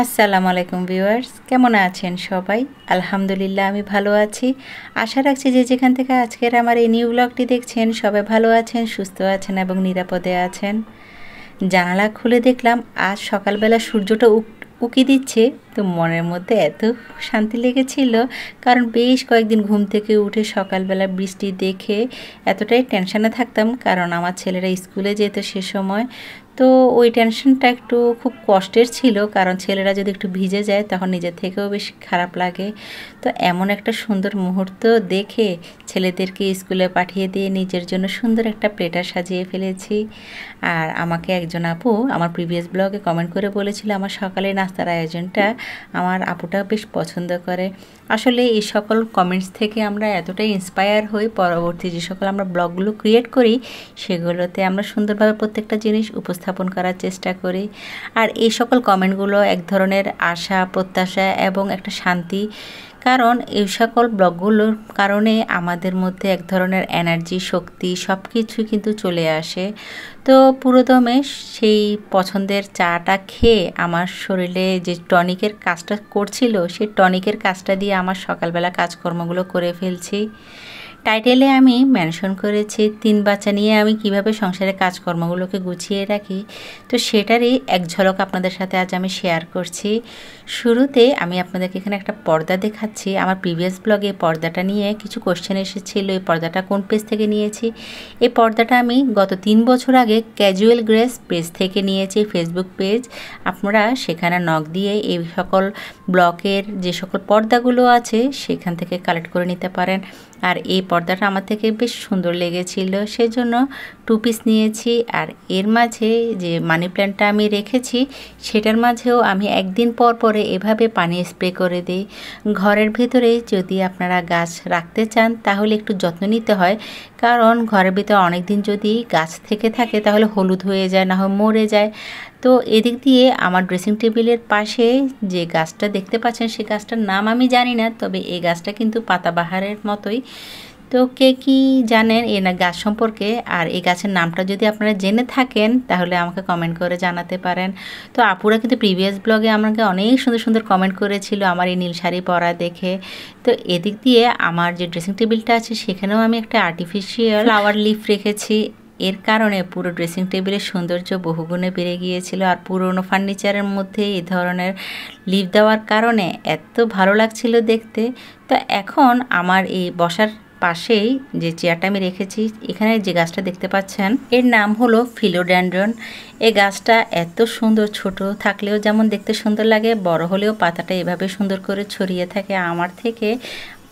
আসসালামু আলাইকুম ভিউয়ার্স, কেমন আছেন সবাই? আলহামদুলিল্লাহ আমি ভালো আছি। আশা রাখছি যে যেখান থেকে আজকের আমার এই নিউ ব্লগটি দেখছেন সবাই ভালো আছেন, সুস্থ আছেন এবং নিরাপদে আছেন। জানালা খুলে দেখলাম আজ সকালবেলা সূর্যটা উকি দিচ্ছে, তো মনের মধ্যে এত শান্তি লেগেছিল, কারণ বেশ কয়েকদিন ঘুম থেকে উঠে সকালবেলা বৃষ্টি দেখে এতটাই টেনশনে থাকতাম, কারণ আমার ছেলেরা স্কুলে যেত সে সময়। তো ওই টেনশনটা একটু খুব কষ্টের ছিল, কারণ ছেলেরা যদি একটু ভিজে যায় তখন নিজের থেকেও বেশ খারাপ লাগে। তো এমন একটা সুন্দর মুহূর্ত দেখে ছেলেদেরকে স্কুলে পাঠিয়ে দিয়ে নিজের জন্য সুন্দর একটা প্লেটার সাজিয়ে ফেলেছি। আর আমাকে একজন আপু আমার প্রিভিয়াস ব্লগে কমেন্ট করে বলেছিল আমার সকালের নাস্তার আয়োজনটা আমার আপুটা বেশ পছন্দ করে। আসলে এই সকল কমেন্টস থেকে আমরা এতটাই ইন্সপায়ার হই, পরবর্তী যে সকল আমরা ব্লগগুলো ক্রিয়েট করি সেগুলোতে আমরা সুন্দরভাবে প্রত্যেকটা জিনিস উপস্থাপন করার চেষ্টা করি। আর এই সকল কমেন্টগুলো এক ধরনের আশা, প্রত্যাশা এবং একটা শান্তি, কারণ এই সকল ব্লগগুলোর কারণে আমাদের মধ্যে এক ধরনের এনার্জি, শক্তি সব কিছু কিন্তু চলে আসে। তো পুরোদমে সেই পছন্দের চাটা খেয়ে আমার শরীরে যে টনিকের কাজটা করছিল সেই টনিকের কাজটা দিয়ে আমার সকালবেলা কাজকর্মগুলো করে ফেলছি। টাইটেলে আমি মেনশন করেছি 3 বাচ্চা নিয়ে আমি কিভাবে সংসারের কাজকর্মগুলোকে গুছিয়ে রাখি, তো সেটারই এক ঝলক আপনাদের সাথে আজ আমি শেয়ার করছি। শুরুতে আমি আপনাদেরকে এখানে একটা পর্দা দেখাচ্ছি। আমার প্রিভিয়াস ব্লগে পর্দাটা নিয়ে কিছু কোশ্চেন এসেছিল, এই পর্দাটা কোন পেজ থেকে নিয়েছি। এই পর্দাটা আমি গত 3 বছর আগে ক্যাজুয়াল গ্রেস পেজ থেকে নিয়েছি, ফেসবুক পেজ। আপনারা সেখানে নক দিয়ে এই সকল ব্লকের যে সকল পর্দাগুলো আছে সেখান থেকে কালেক্ট করে নিতে পারেন। আর এই পর্দাটা আমার থেকে বেশ সুন্দর লেগেছিল, সেজন্য 2 পিস নিয়েছি। আর এর মাঝে যে মানি প্ল্যান্টটা আমি রেখেছি সেটার মাঝেও আমি একদিন পর পরে এভাবে পানি স্প্রে করে দিই। ঘরের ভেতরে যদি আপনারা গাছ রাখতে চান তাহলে একটু যত্ন নিতে হয়, কারণ ঘরের ভিতরে অনেক দিন যদি গাছ থেকে থাকে তাহলে হলুদ হয়ে যায়, না হয় মরে যায়। তো এদিক দিয়ে আমার ড্রেসিং টেবিলের পাশে যে গাছটা দেখতে পাচ্ছেন সেই গাছটার নাম আমি জানি না, তবে এই গাছটা কিন্তু পাতাবাহারের মতোই। তো কে কি জানেন এই গাছ সম্পর্কে, আর এই গাছের নামটা যদি আপনারা জেনে থাকেন তাহলে আমাকে কমেন্ট করে জানাতে পারেন। তো আপুরা কিন্তু প্রিভিয়াস ব্লগে আমাকে অনেক সুন্দর সুন্দর কমেন্ট করেছিল আমার এই নীল শাড়ি পরা দেখে। তো এদিক দিয়ে আমার যে ড্রেসিং টেবিলটা আছে সেখানেও আমি একটা আর্টিফিশিয়াল ফ্লাওয়ার লিফ রেখেছি। এর কারণে পুরো ড্রেসিং টেবিলের সৌন্দর্য বহুগুণে বেড়ে গিয়েছিল। আর পুরনো ফার্নিচারের মধ্যে এই ধরনের লিফ দেওয়ার কারণে এত ভালো লাগছিল দেখতে। তো এখন আমার এই বসার পাশেই যে চেয়ারটা আমি রেখেছি, এখানে যে গাছটা দেখতে পাচ্ছেন এর নাম হলো ফিলোডেন্ড্রন। এই গাছটা এত সুন্দর, ছোট থাকলেও যেমন দেখতে সুন্দর লাগে, বড় হলেও পাতাটা এভাবে সুন্দর করে ছড়িয়ে থাকে। আমার থেকে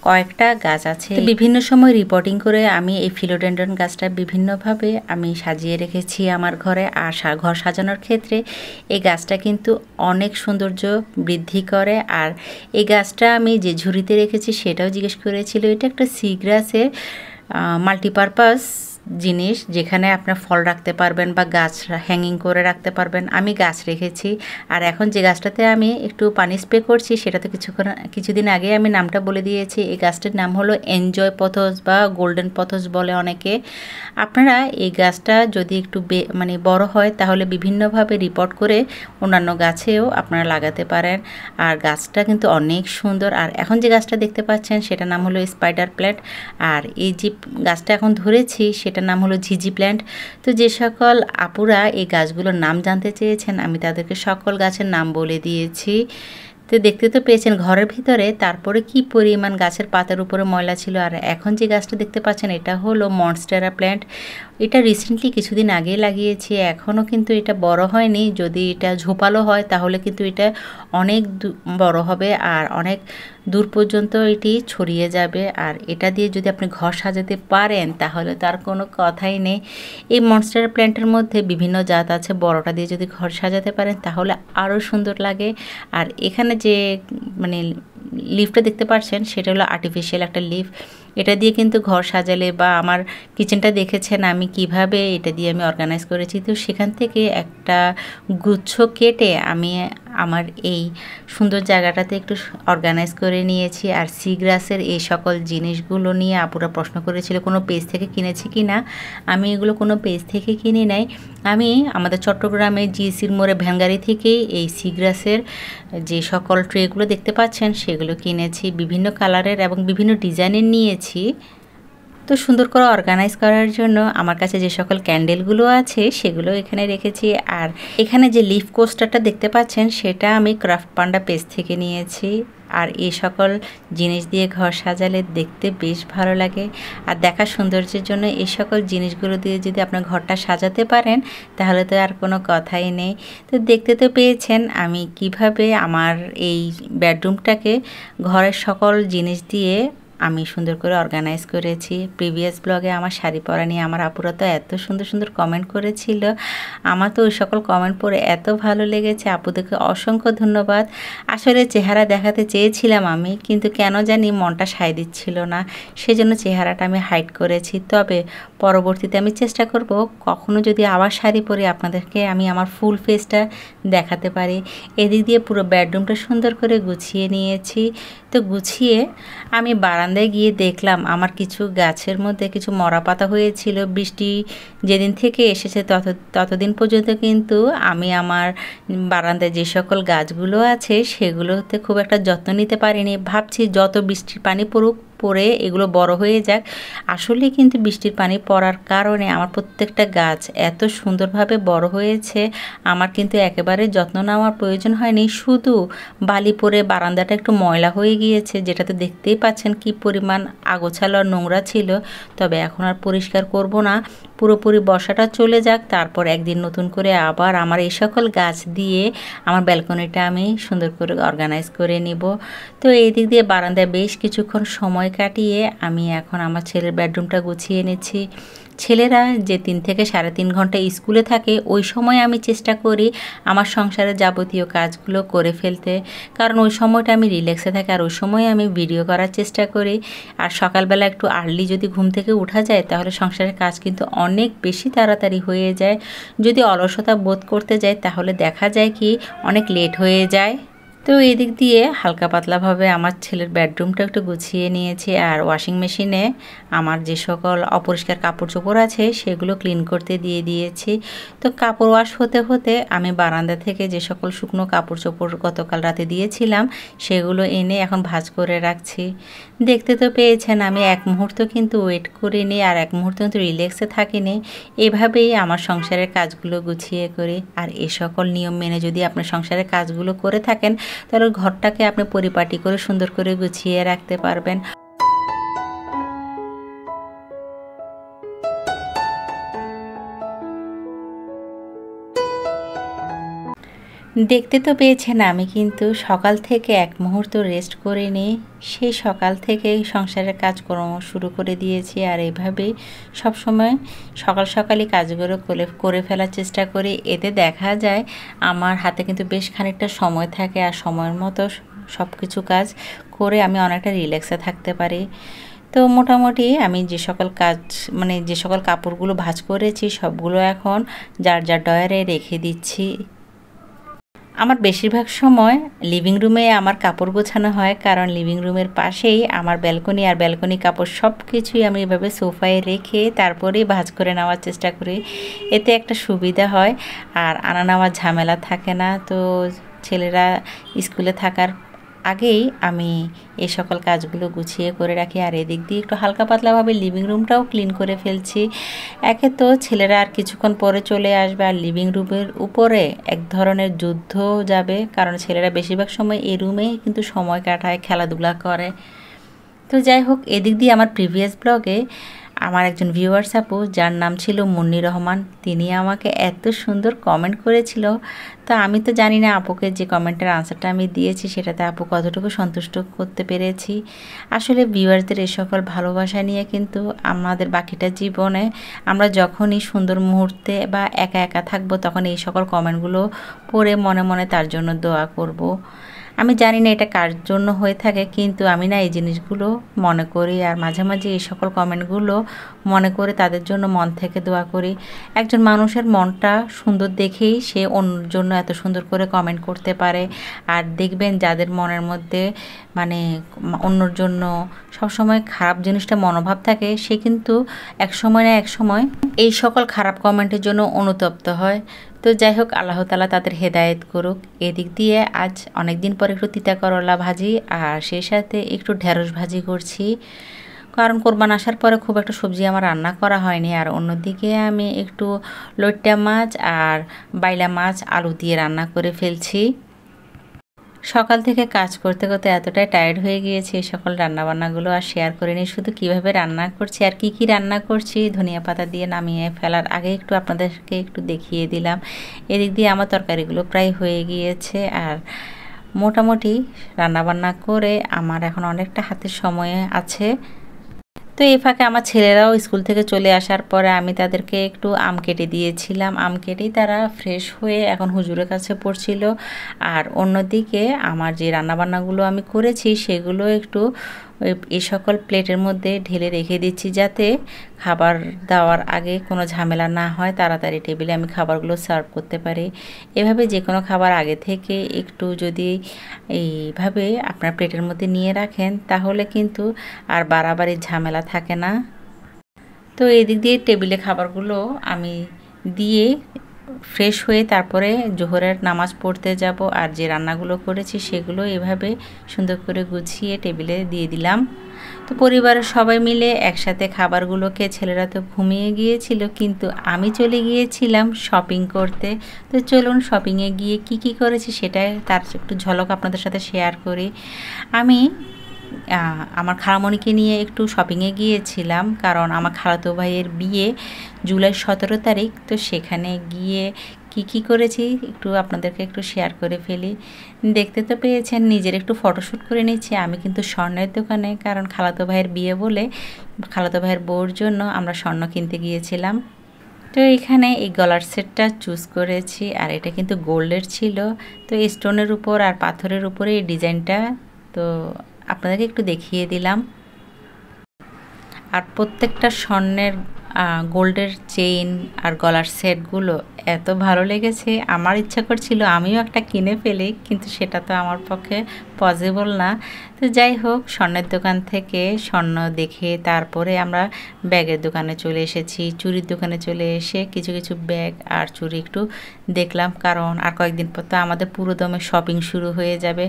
কয়েকটা গাছ আছে, বিভিন্ন সময় রিপোর্টিং করে আমি এই ফিলোডেন্ড্রন গাছটা বিভিন্নভাবে আমি সাজিয়ে রেখেছি আমার ঘরে। আর ঘর সাজানোর ক্ষেত্রে এই গাছটা কিন্তু অনেক সৌন্দর্য বৃদ্ধি করে। আর এই গাছটা আমি যে ঝুড়িতে রেখেছি সেটাও জিজ্ঞেস করেছিল, এটা একটা সি গ্রাসের মাল্টিপারপাস জিনিস, যেখানে আপনার ফল রাখতে পারবেন বা গাছ হ্যাঙ্গিং করে রাখতে পারবেন। আমি গাছ রেখেছি। আর এখন যে গাছটাতে আমি একটু পানি স্প্রে করছি সেটা তো কিছুদিন আগে আমি নামটা বলে দিয়েছি। এই গাছটার নাম হলো এনজয় পথস বা গোল্ডেন পথস বলে অনেকে। আপনারা এই গাছটা যদি একটু বড় হয় তাহলে বিভিন্নভাবে রিপোর্ট করে অন্যান্য গাছেও আপনারা লাগাতে পারেন। আর গাছটা কিন্তু অনেক সুন্দর। আর এখন যে গাছটা দেখতে পাচ্ছেন সেটার নাম হলো স্পাইডার প্ল্যান্ট। আর এই যে গাছটা এখন ধরেছি সেটার নাম হলো ঝিঝি প্ল্যান্ট। তো যে সকল আপুরা এই গাছগুলোর নাম জানতে চেয়েছেন আমি তাদেরকে সকল গাছের নাম বলে দিয়েছি। তো দেখতে তো পেয়েছেন ঘরের ভিতরে তারপরে কি পরিমাণ গাছের পাতার উপরে ময়লা ছিল। আর এখন যে গাছটা দেখতে পাচ্ছেন এটা হলো মনস্টেরা প্ল্যান্ট। এটা রিসেন্টলি কিছুদিন আগে লাগিয়েছি, এখনও কিন্তু এটা বড় হয়নি। যদি এটা ঝোপালো হয় তাহলে কিন্তু এটা অনেক বড় হবে আর অনেক দূর পর্যন্ত এটি ছড়িয়ে যাবে। আর এটা দিয়ে যদি আপনি ঘর সাজাতে পারেন তাহলে তার কোনো কথাই নেই। এই মনস্টেরা প্ল্যান্টের মধ্যে বিভিন্ন জাত আছে, বড়টা দিয়ে যদি ঘর সাজাতে পারেন তাহলে আরও সুন্দর লাগে। আর এখানে যে লিফটা দেখতে পাচ্ছেন সেটা হলো আর্টিফিশিয়াল একটা লিফ। এটা দিয়ে কিন্তু ঘর সাজালে বা আমার কিচেনটা দেখেছেন আমি কিভাবে এটা দিয়ে আমি অর্গানাইজ করেছি। তো সেখান থেকে একটা গুচ্ছ কেটে আমি আমার এই সুন্দর জায়গাটাতে একটু অর্গানাইজ করে নিয়েছি। আর সি গ্রাসের এই সকল জিনিসগুলো নিয়ে আপুরা প্রশ্ন করেছিল কোনো পেজ থেকে কিনেছি কি না। আমি এগুলো কোনো পেজ থেকে কিনে নাই, আমি আমাদের চট্টগ্রামে জিসির মোড়ে ভ্যানগাড়ি থেকেই এই সি গ্রাসের যে সকল ট্রেগুলো দেখতে পাচ্ছেন সেগুলো কিনেছি। বিভিন্ন কালারের এবং বিভিন্ন ডিজাইনের নিয়েছি। তো সুন্দর করে অর্গানাইজ করার জন্য আমার কাছে যে সকল ক্যান্ডেলগুলো আছে সেগুলো এখানে রেখেছি। আর এখানে যে লিফ কোস্টারটা দেখতে পাচ্ছেন সেটা আমি ক্রাফট পান্ডা পেজ থেকে নিয়েছি। আর এই সকল জিনিস দিয়ে ঘর সাজালে দেখতে বেশ ভালো লাগে। আর দেখার সৌন্দর্যের জন্য এই সকল জিনিসগুলো দিয়ে যদি আপনার ঘরটা সাজাতে পারেন তাহলে তো আর কোনো কথাই নেই। তো দেখতে তো পেয়েছেন আমি কিভাবে আমার এই বেডরুমটাকে ঘরের সকল জিনিস দিয়ে আমি সুন্দর করে অর্গানাইজ করেছি। প্রিভিয়াস ব্লগে আমার শাড়ি পরা নিয়ে আমার আপুরা তো এত সুন্দর সুন্দর কমেন্ট করেছিল, আমার তো ওই সকল কমেন্ট পড়ে এত ভালো লেগেছে। আপুদেরকে অসংখ্য ধন্যবাদ। আসলে চেহারা দেখাতে চেয়েছিলাম আমি, কিন্তু কেন জানি মনটা সায় দিচ্ছিল না, সেজন্য চেহারাটা আমি হাইড করেছি। তবে পরবর্তীতে আমি চেষ্টা করব কখনো যদি আবার শাড়ি পরে আপনাদেরকে আমি আমার ফুল ফেসটা দেখাতে পারি। এদিক দিয়ে পুরো বেডরুমটা সুন্দর করে গুছিয়ে নিয়েছি। তো গুছিয়ে আমি বারান্দায় গিয়ে দেখলাম আমার কিছু গাছের মধ্যে কিছু মরা পাতা হয়েছিল। বৃষ্টি যেদিন থেকে এসেছে ততদিন পর্যন্ত কিন্তু আমি আমার বারান্দায় যে সকল গাছগুলো আছে সেগুলোতে খুব একটা যত্ন নিতে পারিনি। ভাবছি যত বৃষ্টির পানি পড়ে এগুলো বড় হয়ে যাক। আসলে কিন্তু বৃষ্টির পানি পড়ার কারণে আমার প্রত্যেকটা গাছ এত সুন্দরভাবে বড় হয়েছে, আমার কিন্তু একেবারে যত্ন নেওয়ার প্রয়োজন হয়নি। শুধু বালি পরে বারান্দাটা একটু ময়লা হয়ে গিয়েছে, যেটাতে দেখতেই পাচ্ছেন কি পরিমাণ আগোছালো আর নোংরা ছিল। তবে এখন আর পরিষ্কার করব না, পুরোপুরি বর্ষাটা চলে যাক, তারপর একদিন নতুন করে আবার আমার এই সকল গাছ দিয়ে আমার ব্যালকনিটা আমি সুন্দর করে অর্গানাইজ করে নিব। তো এই দিক দিয়ে বারান্দায় বেশ কিছুক্ষণ সময় কাটিয়ে আমি এখন আমার ছেলের বেডরুমটা গুছিয়ে নিচ্ছি। ছেলেরা যে 3 থেকে 3.5 ঘন্টা স্কুলে থাকে ওই সময় আমি চেষ্টা করি আমার সংসারের যাবতীয় কাজগুলো করে ফেলতে, কারণ ওই সময়টা আমি রিল্যাক্সে থাকি আর ওই সময় আমি ভিডিও করার চেষ্টা করি। আর সকালবেলা একটু আর্লি যদি ঘুম থেকে উঠা যায় তাহলে সংসারের কাজ কিন্তু অনেক বেশি তাড়াতাড়ি হয়ে যায়। যদি অলসতা বোধ করতে যাই তাহলে দেখা যায় কি অনেক লেট হয়ে যায়। তো এই দিক দিয়ে হালকা পাতলাভাবে আমার ছেলের বেডরুমটা একটু গুছিয়ে নিয়েছি। আর ওয়াশিং মেশিনে আমার যে সকল অপরিষ্কার কাপড় চোপড় আছে সেগুলো ক্লিন করতে দিয়ে দিয়েছি। তো কাপড় ওয়াশ হতে হতে আমি বারান্দা থেকে যে সকল শুকনো কাপড় চোপড় গতকাল রাতে দিয়েছিলাম সেগুলো এনে এখন ভাঁজ করে রাখছি। দেখতে তো পেয়েছেন আমি এক মুহূর্ত কিন্তু ওয়েট করিনি আর এক মুহূর্ত কিন্তু রিল্যাক্সে থাকিনি। এভাবেই আমার সংসারের কাজগুলো গুছিয়ে করি। আর এ সকল নিয়ম মেনে যদি আপনার সংসারের কাজগুলো করে থাকেন তাহলে ঘরটাকে আপনি পরিপাটি করে সুন্দর করে গুছিয়ে রাখতে পারবেন। দেখতে তো পেয়েছেন আমি কিন্তু সকাল থেকে এক মুহূর্ত রেস্ট করিনি, সেই সকাল থেকে সংসারের কাজকর্ম শুরু করে দিয়েছি। আর এভাবেই সবসময় সকাল সকালই কাজগুলো করে ফেলার চেষ্টা করি। এতে দেখা যায় আমার হাতে কিন্তু বেশ খানিকটা সময় থাকে আর সময়ের মতো সব কিছু কাজ করে আমি অনেকটা রিল্যাক্সে থাকতে পারি। তো মোটামুটি আমি যে সকল কাজ যে সকল কাপড়গুলো ভাঁজ করেছি সবগুলো এখন যার যার ড্রয়ারে রেখে দিচ্ছি। আমার বেশিরভাগ সময় লিভিং রুমে আমার কাপড় গোছানো হয়, কারণ লিভিং রুমের পাশেই আমার ব্যালকনি, আর ব্যালকনি কাপড় সব কিছুই আমি এভাবে সোফায় রেখে তারপরেই ভাঁজ করে নেওয়ার চেষ্টা করি। এতে একটা সুবিধা হয় আর আনা নেওয়ার ঝামেলা থাকে না। তো ছেলেরা স্কুলে থাকার আগেই আমি এই সকল কাজগুলো গুছিয়ে করে রাখি। আর এদিক দিয়ে একটু হালকা পাতলাভাবে লিভিং রুমটাও ক্লিন করে ফেলছি। একে তো ছেলেরা আর কিছুক্ষণ পরে চলে আসবে আর লিভিং রুমের উপরে এক ধরনের যুদ্ধ যাবে, কারণ ছেলেরা বেশিরভাগ সময় এই রুমেই কিন্তু সময় কাটায়, খেলাধুলা করে। তো যাই হোক, এদিক দিয়ে আমার প্রিভিয়াস ব্লগে আমার একজন ভিউয়ার্স আপু যার নাম ছিল মুন্নি রহমান, তিনি আমাকে এত সুন্দর কমেন্ট করেছিল। তো আমি তো জানি না আপুকে যে কমেন্টের আনসারটা আমি দিয়েছি সেটাতে আপু কতটুকু সন্তুষ্ট করতে পেরেছি। আসলে ভিউয়ার্সদের এই সকল ভালোবাসা নিয়ে কিন্তু আমাদের বাকিটা জীবনে আমরা যখনই সুন্দর মুহূর্তে বা একা একা থাকবো তখন এই সকল কমেন্টগুলো পড়ে মনে মনে তার জন্য দোয়া করব। আমি জানি না এটা কার জন্য হয়ে থাকে, কিন্তু আমি না এই জিনিসগুলো মনে করি আর মাঝে মাঝে এই সকল কমেন্টগুলো মনে করে তাদের জন্য মন থেকে দোয়া করি। একজন মানুষের মনটা সুন্দর দেখেই সে অন্যর জন্য এত সুন্দর করে কমেন্ট করতে পারে। আর দেখবেন যাদের মনের মধ্যে মানে অন্যর জন্য সবসময় খারাপ জিনিসটা মনোভাব থাকে, সে কিন্তু এক সময় না এক সময় এই সকল খারাপ কমেন্টের জন্য অনুতপ্ত হয়। তো যাই হোক, আল্লাহ তাআলা তাদের হেদায়েত করুক। এদিক দিয়ে আজ অনেক দিন পর একটু তিতা করলা ভাজি আর সেই সাথে একটু ঢেঁড়স ভাজি করছি, কারণ কোরবান আসার পরে খুব একটা সবজি আমার রান্না করা হয়নি। আর অন্যদিকে আমি একটু লইট্টা মাছ আর বাইলা মাছ আলু দিয়ে রান্না করে ফেলছি। সকাল থেকে কাজ করতে করতে এতটাই টায়ার্ড হয়ে গিয়েছি, এই সকল রান্নাবান্নাগুলো আর শেয়ার করিনি। শুধু কিভাবে রান্না করছি আর কি রান্না করছি ধনিয়া পাতা দিয়ে নামিয়ে ফেলার আগে একটু আপনাদেরকে একটু দেখিয়ে দিলাম। এদিক দিয়ে আমার তরকারিগুলো প্রায় হয়ে গিয়েছে আর মোটামুটি রান্নাবান্না করে আমার এখন অনেকটা হাতের সময় আছে। তো এই ফাঁকে আমার ছেলেরাও স্কুল থেকে চলে আসার পরে আমি তাদেরকে একটু আম কেটে দিয়েছিলাম। আম কেটেই তারা ফ্রেশ হয়ে এখন হুজুরের কাছে পড়ছিল। আর অন্যদিকে আমার যে রান্নাবান্নাগুলো আমি করেছি সেগুলো একটু এই সকল প্লেটের মধ্যে ঢেলে রেখে দিচ্ছি, যাতে খাবার দেওয়ার আগে কোনো ঝামেলা না হয়, তাড়াতাড়ি টেবিলে আমি খাবারগুলো সার্ভ করতে পারি। এভাবে যে কোনো খাবার আগে থেকে একটু যদি এইভাবে আপনার প্লেটের মধ্যে নিয়ে রাখেন তাহলে কিন্তু আর বাড়াবাড়ি ঝামেলা থাকে না। তো এদিক দিয়ে টেবিলে খাবারগুলো আমি দিয়ে ফ্রেশ হয়ে তারপরে জোহরের নামাজ পড়তে যাব। আর যে রান্নাগুলো করেছি সেগুলো এভাবে সুন্দর করে গুছিয়ে টেবিলে দিয়ে দিলাম। তো পরিবারের সবাই মিলে একসাথে খাবারগুলোকে, ছেলেরা তো ঘুমিয়ে গিয়েছিল কিন্তু আমি চলে গিয়েছিলাম শপিং করতে। তো চলুন শপিংয়ে গিয়ে কি করেছি সেটাই তার একটু ঝলক আপনাদের সাথে শেয়ার করি। আমি আমার খালামণিকে নিয়ে একটু শপিংয়ে গিয়েছিলাম, কারণ আমার খালাতো ভাইয়ের বিয়ে জুলাই 17 তারিখ। তো সেখানে গিয়ে কি করেছি একটু আপনাদেরকে একটু শেয়ার করে ফেলি। দেখতে তো পেয়েছেন, নিজের একটু ফটোশ্যুট করে নিচ্ছি আমি কিন্তু স্বর্ণের দোকানে, কারণ খালাতো ভাইয়ের বিয়ে বলে খালাতো ভাইয়ের বউর জন্য আমরা স্বর্ণ কিনতে গিয়েছিলাম। তো এখানে এই গলার সেটটা চুজ করেছি আর এটা কিন্তু গোল্ডের ছিল। তো স্টোনের উপর আর পাথরের উপরে এই ডিজাইনটা তো আপনাদেরকে একটু দেখিয়ে দিলাম। আর প্রত্যেকটা স্বর্ণের গোল্ডের চেইন আর গলার সেটগুলো এত ভালো লেগেছে, আমার ইচ্ছা করছিল আমিও একটা কিনে ফেলি, কিন্তু সেটা তো আমার পক্ষে পসিবল না। তো যাই হোক, স্বর্ণের দোকান থেকে স্বর্ণ দেখে তারপরে আমরা ব্যাগের দোকানে চলে এসেছি। চুড়ির দোকানে চলে এসে কিছু ব্যাগ আর চুড়ি একটু দেখলাম, কারণ আর কয়েকদিন পর তো আমাদের পুরো দমে শপিং শুরু হয়ে যাবে।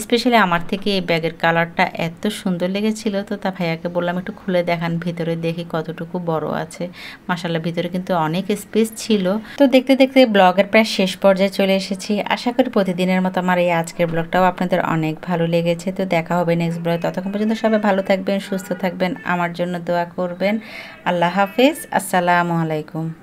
স্পেশালি আমার থেকে এই ব্যাগের কালারটা এত সুন্দর লেগেছিল, তো তা ভাইয়াকে বললাম একটু খুলে দেখান, ভিতরে দেখি কতটুকু বড় আছে। মাশাআল্লাহ ভিতরে কিন্তু অনেক স্পেস ছিল। তো দেখতে দেখতে ব্লগের প্রায় শেষ পর্যায়ে চলে এসেছি। আশা করি প্রতিদিনের মতো আমার এই আজকের ব্লগটাও আপনাদের অনেক ভালো লেগেছে। তো দেখা হবে নেক্সট ব্লগে, ততক্ষণ পর্যন্ত সবাই ভালো থাকবেন, সুস্থ থাকবেন, আমার জন্য দোয়া করবেন। আল্লাহ হাফেজ, আসসালামু আলাইকুম।